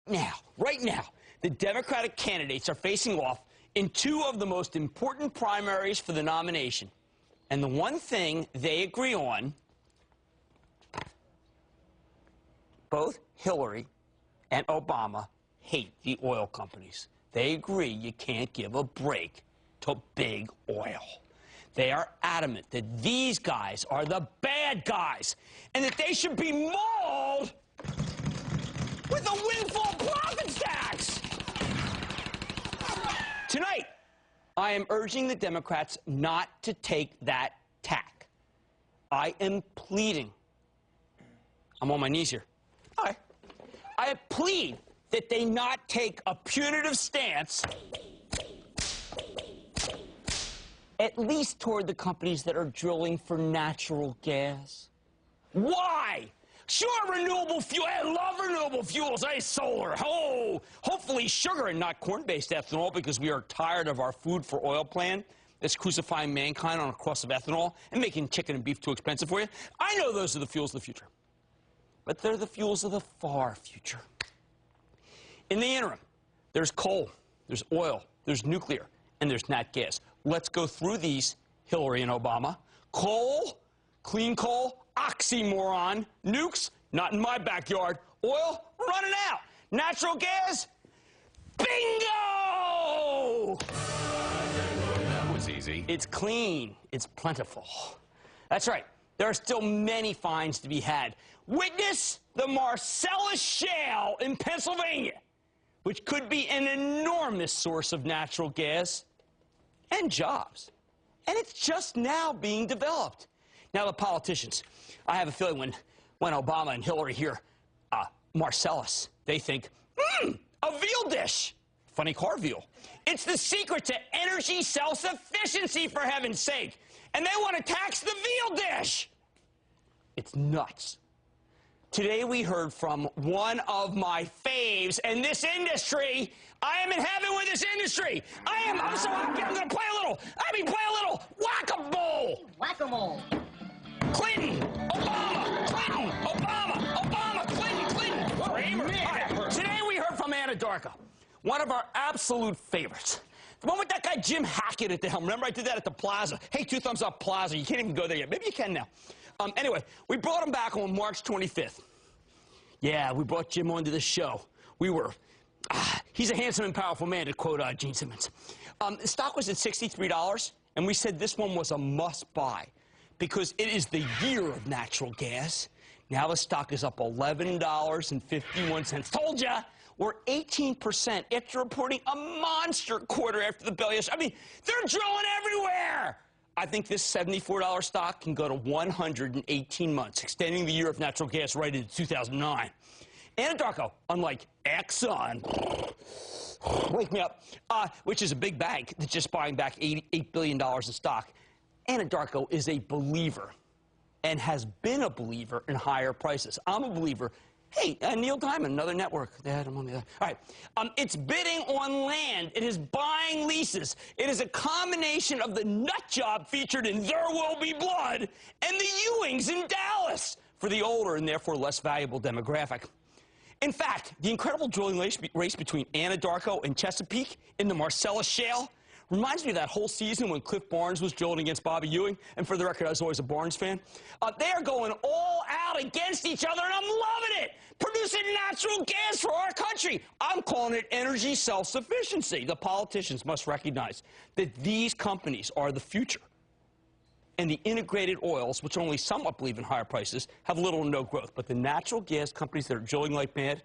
right now, the Democratic candidates are facing off in two of the most important primaries for the nomination. And the one thing they agree on, both Hillary and Obama hate the oil companies. They agree you can't give a break to big oil. They are adamant that these guys are the bad guys and that they should be mauled with a windfall profits tax. Tonight, I am urging the Democrats not to take that tack. I am pleading. I'm on my knees here. All right. I plead that they not take a punitive stance, at least toward the companies that are drilling for natural gas. Why? Sure, renewable fuel. I love renewable fuels. Hey, solar. Oh, hopefully sugar and not corn-based ethanol, because we are tired of our food for oil plan that's crucifying mankind on a cross of ethanol and making chicken and beef too expensive for you. I know those are the fuels of the future, but they're the fuels of the far future. In the interim, there's coal, there's oil, there's nuclear, and there's nat gas. Let's go through these, Hillary and Obama. Coal, clean coal, oxymoron. Nukes, not in my backyard. Oil, running out. Natural gas, bingo! That was easy. It's clean. It's plentiful. That's right. There are still many finds to be had. Witness the Marcellus Shale in Pennsylvania, which could be an enormous source of natural gas and jobs. And it's just now being developed. Now, the politicians, I have a feeling when Obama and Hillary hear Marcellus, they think, a veal dish. Funny car veal. It's the secret to energy self-sufficiency, for heaven's sake. And they want to tax the veal dish. It's nuts. Today we heard from one of my faves in this industry. I am in heaven with this industry. I'm so happy. I'm going to play a little whack-a-mole. Whack-a-mole. Clinton, Obama, Clinton. Cramer. Right. Today we heard from Anna Darko, one of our absolute favorites. The one with that guy Jim Hackett at the helm. Remember, I did that at the Plaza. Hey, 2 thumbs up Plaza. You can't even go there yet. Maybe you can now. Anyway, we brought him back on March 25th. Yeah, we brought Jim onto the show. He's a handsome and powerful man, to quote Gene Simmons. The stock was at $63, and we said this one was a must-buy because it is the year of natural gas. Now the stock is up $11.51. Told ya! We're 18% after reporting a monster quarter after the bell yesterday. I mean, they're drilling everywhere! I think this $74 stock can go to 118 months, extending the year of natural gas right into 2009. Anna Darko, unlike Exxon, wake me up, which is a big bank that's just buying back $8 billion in stock, Anna Darko is a believer and has been a believer in higher prices. I'm a believer. Hey, Neil Diamond, another network. I'm on the other. All right. It's bidding on land. It is buying leases. It is a combination of the nut job featured in There Will Be Blood and the Ewings in Dallas for the older and therefore less valuable demographic. In fact, the incredible drilling race between Anna Darko and Chesapeake in the Marcellus Shale reminds me of that whole season when Cliff Barnes was drilling against Bobby Ewing. And for the record, I was always a Barnes fan. They are going all out against each other, and I'm loving it. Producing natural gas for our country. I'm calling it energy self-sufficiency. The politicians must recognize that these companies are the future. And the integrated oils, which only somewhat believe in higher prices, have little or no growth. But the natural gas companies that are drilling like mad,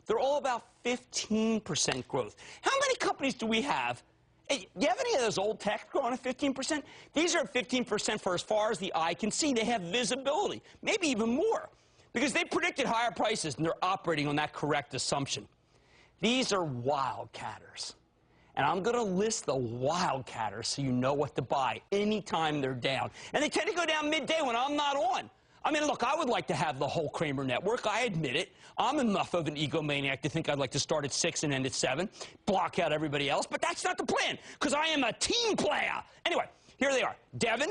they're all about 15% growth. How many companies do we have? Hey, you have any of those old techs growing at 15%? These are at 15% for as far as the eye can see. They have visibility, maybe even more, because they predicted higher prices, and they're operating on that correct assumption. These are wildcatters. And I'm going to list the wildcatters so you know what to buy anytime they're down. And they tend to go down midday when I'm not on. I mean, look, I would like to have the whole Cramer network. I admit it. I'm enough of an egomaniac to think I'd like to start at 6 and end at 7, block out everybody else. But that's not the plan, because I am a team player. Anyway, here they are. Devon,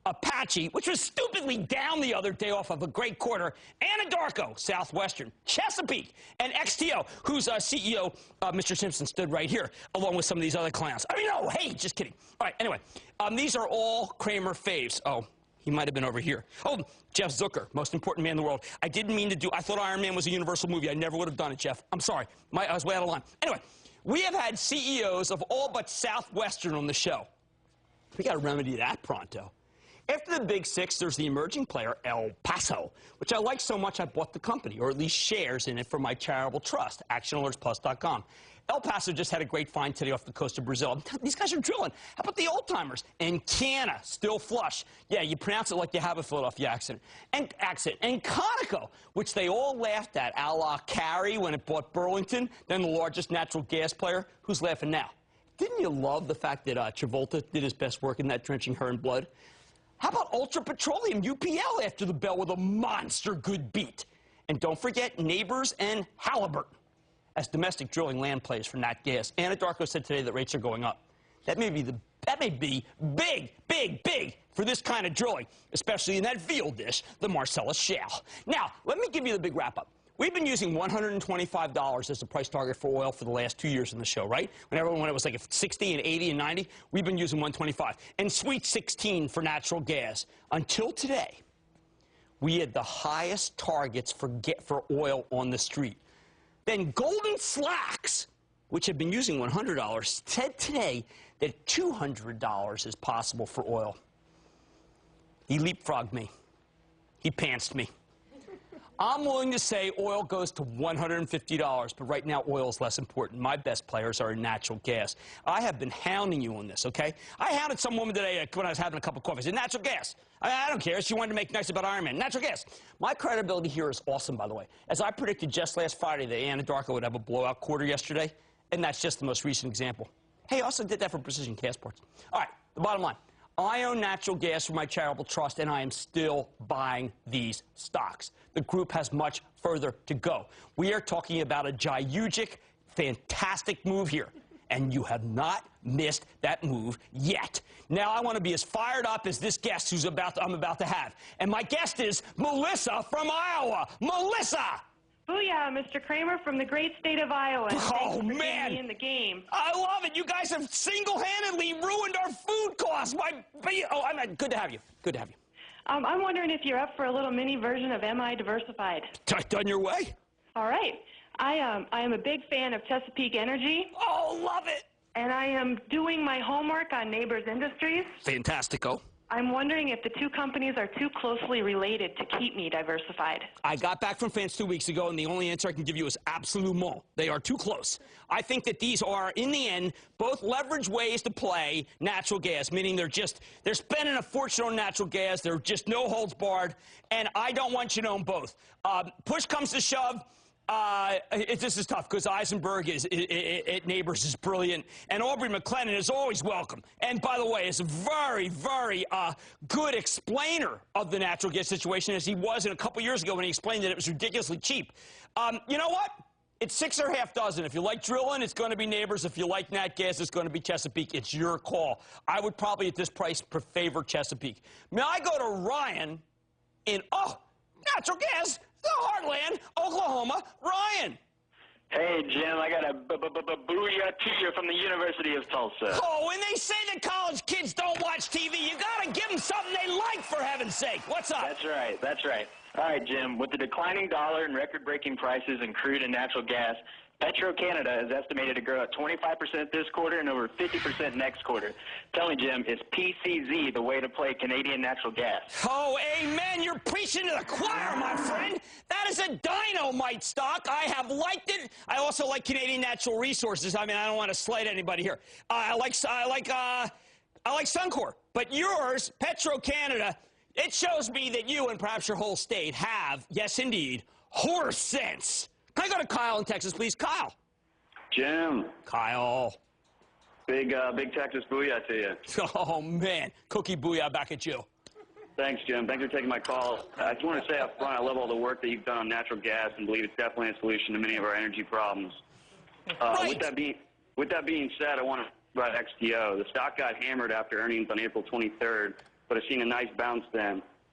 Apache, which was stupidly down the other day off of a great quarter, Anadarko, Southwestern, Chesapeake, and XTO, whose CEO, Mr. Simpson, stood right here, along with some of these other clowns. I mean, no, hey, just kidding. All right, anyway, these are all Cramer faves. Oh, he might have been over here. Oh, Jeff Zucker, most important man in the world. I didn't mean to do, I thought Iron Man was a Universal movie. I never would have done it, Jeff. I'm sorry. I was way out of line. Anyway, we have had CEOs of all but Southwestern on the show. We got to remedy that pronto. After the Big Six, there's the emerging player, El Paso, which I like so much I bought the company, or at least shares in it for my charitable trust, ActionAlertsPlus.com. El Paso just had a great find today off the coast of Brazil. These guys are drilling. How about the old-timers? And Canna, still flush. Yeah, you pronounce it like you have a Philadelphia accent. And Conoco, which they all laughed at, a la Carey when it bought Burlington, then the largest natural gas player. Who's laughing now? Didn't you love the fact that Travolta did his best work in that drenching her in blood? How about Ultra Petroleum, UPL, after the bell with a monster good beat? And don't forget Neighbors and Halliburton as domestic drilling land plays for nat gas. Anadarko said today that rates are going up. That may be big for this kind of drilling, especially in that veal dish, the Marcellus Shale. Now, let me give you the big wrap-up. We've been using $125 as the price target for oil for the last 2 years in the show, right? When it was like 60 and 80 and 90, we've been using 125. And sweet 16 for natural gas. Until today, we had the highest targets for oil on the street. Then Golden Slacks, which have been using $100, said today that $200 is possible for oil. He leapfrogged me. He pantsed me. I'm willing to say oil goes to $150, but right now oil is less important. My best players are in natural gas. I have been hounding you on this, okay? I hounded some woman today when I was having a cup of coffee. I said, natural gas. I don't care. She wanted to make nice about Iron Man. Natural gas. My credibility here is awesome, by the way. As I predicted just last Friday that Anadarko would have a blowout quarter yesterday, and that's just the most recent example. Hey, I also did that for Precision Passports. All right, the bottom line. I own natural gas for my charitable trust, and I am still buying these stocks. The group has much further to go. We are talking about a giugic, fantastic move here, and you have not missed that move yet. Now I want to be as fired up as this guest I'm about to have. And my guest is Melissa from Iowa. Melissa! Booyah, Mr. Cramer from the great state of Iowa. Oh, man. Me in the game. I love it. You guys have single-handedly ruined our food costs. Good to have you. Good to have you. I'm wondering if you're up for a little mini version of Am I Diversified? Done your way? All right. I am a big fan of Chesapeake Energy. Oh, love it. And I am doing my homework on Neighbors Industries. Fantastico. I'm wondering if the two companies are too closely related to keep me diversified. I got back from France 2 weeks ago, and the only answer I can give you is absolument. They are too close. I think that these are, in the end, both leverage ways to play natural gas, meaning they're spending a fortune on natural gas. They're just no holds barred, and I don't want you to own both. Push comes to shove. This is tough because Eisenberg at Neighbors is brilliant, and Aubrey McLennan is always welcome. And by the way, is a very, very good explainer of the natural gas situation, as he was a couple years ago when he explained that it was ridiculously cheap. You know what? It's 6 or half dozen. If you like drilling, it's going to be Neighbors. If you like nat gas, it's going to be Chesapeake. It's your call. I would probably, at this price, favor Chesapeake. May I go to Ryan in, natural gas, the heartland, Oklahoma. Ryan. Hey, Jim, I got a booyah to you from the University of Tulsa. Oh, when they say that college kids don't watch TV, you got to give them something they like, for heaven's sake. What's up? That's right, that's right. All right, Jim, with the declining dollar and record-breaking prices in crude and natural gas, Petro-Canada is estimated to grow at 25% this quarter and over 50% next quarter. Tell me, Jim, is PCZ the way to play Canadian natural gas? Oh, amen. You're preaching to the choir, my friend. That is a dynamite stock. I have liked it. I also like Canadian Natural Resources. I mean, I don't want to slight anybody here. I like Suncor. But yours, Petro-Canada, it shows me that you and perhaps your whole state have, yes, indeed, horse sense. Can I go to Kyle in Texas, please? Kyle. Jim. Kyle. Big Texas booyah to you. Oh, man. Cookie booyah back at you. Thanks, Jim. Thanks for taking my call. I just want to say up front, I love all the work that you've done on natural gas and believe it's definitely a solution to many of our energy problems. Right. With that being said, I want to talk about XTO. The stock got hammered after earnings on April 23rd. but it's seen a nice bounce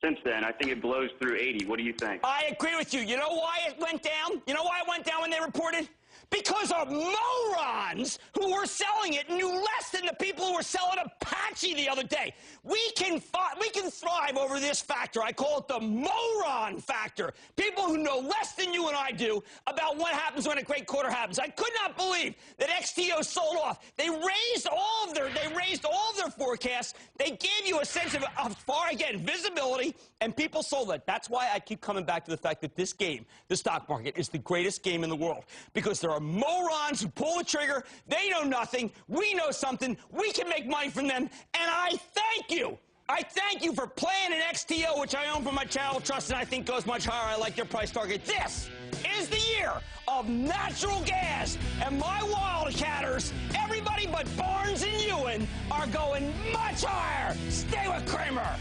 since then. I think it blows through 80. What do you think? I agree with you. You know why it went down? You know why it went down when they reported? Because of morons who were selling it knew less than the people who were selling Apache the other day. We can thrive over this factor. I call it the moron factor. People who know less than you and I do about what happens when a great quarter happens. I could not believe that XTO sold off. They raised all of their forecasts. They gave you a sense of visibility, and people sold it. That's why I keep coming back to the fact that this game, the stock market, is the greatest game in the world, because there are morons who pull the trigger. They know nothing. We know something. We can make money from them, and I thank you. I thank you for playing an XTO, which I own for my channel trust, and I think goes much higher. I like their price target. This is the year of natural gas, and my wildcatters, everybody but Barnes and Ewan, are going much higher. Stay with Cramer.